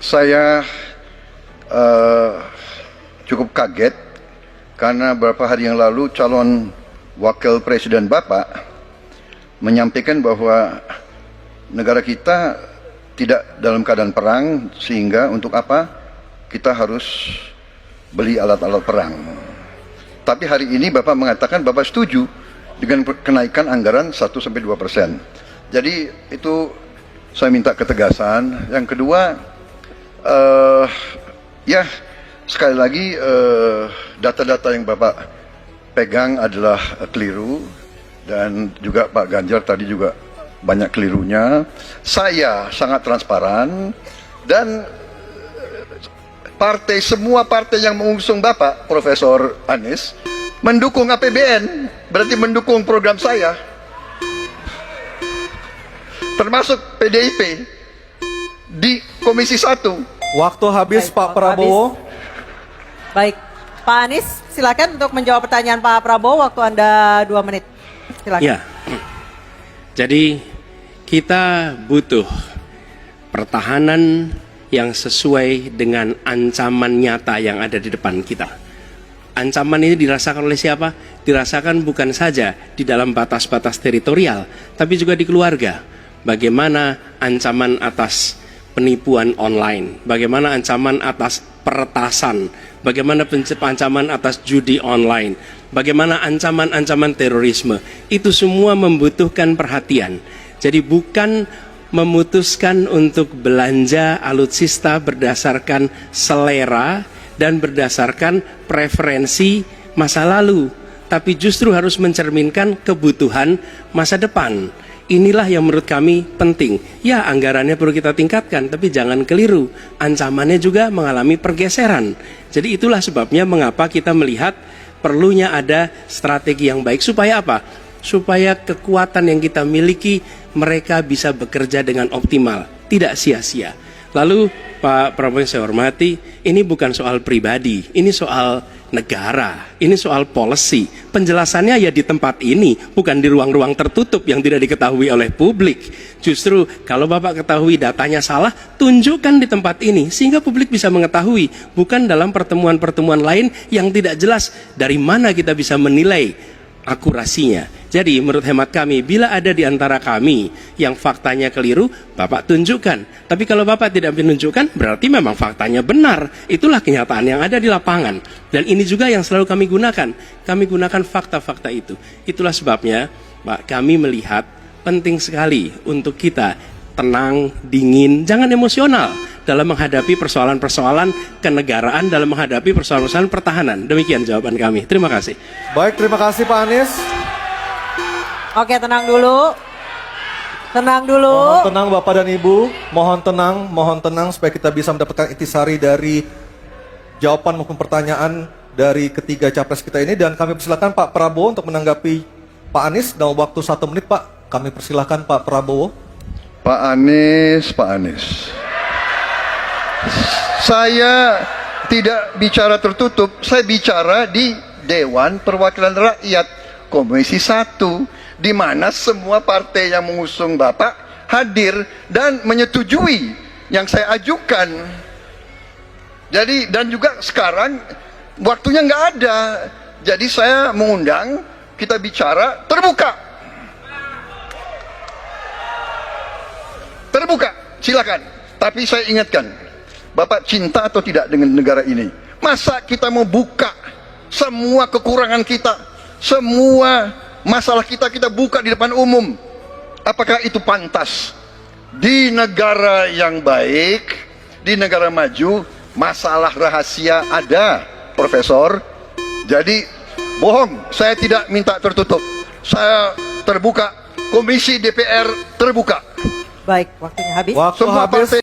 Saya cukup kaget karena beberapa hari yang lalu calon wakil presiden Bapak menyampaikan bahwa negara kita tidak dalam keadaan perang, sehingga untuk apa kita harus beli alat-alat perang. Tapi hari ini Bapak mengatakan Bapak setuju dengan kenaikan anggaran 1-2%. Jadi itu saya minta ketegasan. Yang kedua, ya sekali lagi data-data yang Bapak pegang adalah keliru, dan juga Pak Ganjar tadi juga banyak kelirunya. Saya sangat transparan, dan semua partai yang mengusung Bapak Profesor Anies mendukung APBN, berarti mendukung program saya, termasuk PDIP di Komisi 1. Waktu habis. Baik, Pak Prabowo. Baik, Pak Anies silakan untuk menjawab pertanyaan Pak Prabowo. Waktu Anda 2 menit. Silakan. Ya, jadi kita butuh pertahanan yang sesuai dengan ancaman nyata yang ada di depan kita. Ancaman ini dirasakan oleh siapa? Dirasakan bukan saja di dalam batas-batas teritorial, tapi juga di keluarga. Bagaimana ancaman atas penipuan online, bagaimana ancaman atas peretasan, bagaimana ancaman atas judi online, bagaimana ancaman-ancaman terorisme. Itu semua membutuhkan perhatian. Jadi bukan memutuskan untuk belanja alutsista berdasarkan selera dan berdasarkan preferensi masa lalu, tapi justru harus mencerminkan kebutuhan masa depan. Inilah yang menurut kami penting. Ya, anggarannya perlu kita tingkatkan, tapi jangan keliru, ancamannya juga mengalami pergeseran. Jadi itulah sebabnya mengapa kita melihat perlunya ada strategi yang baik. Supaya apa? Supaya kekuatan yang kita miliki, mereka bisa bekerja dengan optimal, tidak sia-sia. Lalu Pak Prabowo yang saya hormati, ini bukan soal pribadi, ini soal negara, ini soal policy. Penjelasannya ya di tempat ini, bukan di ruang-ruang tertutup yang tidak diketahui oleh publik. Justru kalau Bapak ketahui datanya salah, tunjukkan di tempat ini sehingga publik bisa mengetahui, bukan dalam pertemuan-pertemuan lain yang tidak jelas dari mana kita bisa menilai akurasinya. Jadi menurut hemat kami, bila ada di antara kami yang faktanya keliru, Bapak tunjukkan. Tapi kalau Bapak tidak menunjukkan, berarti memang faktanya benar. Itulah kenyataan yang ada di lapangan. Dan ini juga yang selalu kami gunakan. Kami gunakan fakta-fakta itu. Itulah sebabnya, Pak, kami melihat penting sekali untuk kita tenang, dingin, jangan emosional dalam menghadapi persoalan-persoalan kenegaraan, dalam menghadapi persoalan-persoalan pertahanan. Demikian jawaban kami. Terima kasih. Baik, terima kasih Pak Anies. Oke, tenang dulu. Tenang dulu. Mohon tenang Bapak dan Ibu. Mohon tenang supaya kita bisa mendapatkan intisari dari jawaban maupun pertanyaan dari ketiga capres kita ini. Dan kami persilakan Pak Prabowo untuk menanggapi Pak Anies dalam waktu 1 menit, Pak. Kami persilakan Pak Prabowo. Pak Anies. Saya tidak bicara tertutup, saya bicara di Dewan Perwakilan Rakyat Komisi 1, di mana semua partai yang mengusung Bapak hadir dan menyetujui yang saya ajukan. Jadi, dan juga sekarang waktunya nggak ada, jadi saya mengundang kita bicara terbuka. Terbuka, silakan. Tapi saya ingatkan, Bapak cinta atau tidak dengan negara ini? Masa kita mau buka semua kekurangan kita, semua masalah kita buka di depan umum? Apakah itu pantas? Di negara yang baik, di negara maju, masalah rahasia ada, Profesor. Jadi bohong, saya tidak minta tertutup. Saya terbuka, Komisi DPR terbuka. Baik, waktunya habis. Waktu Semua habis. partai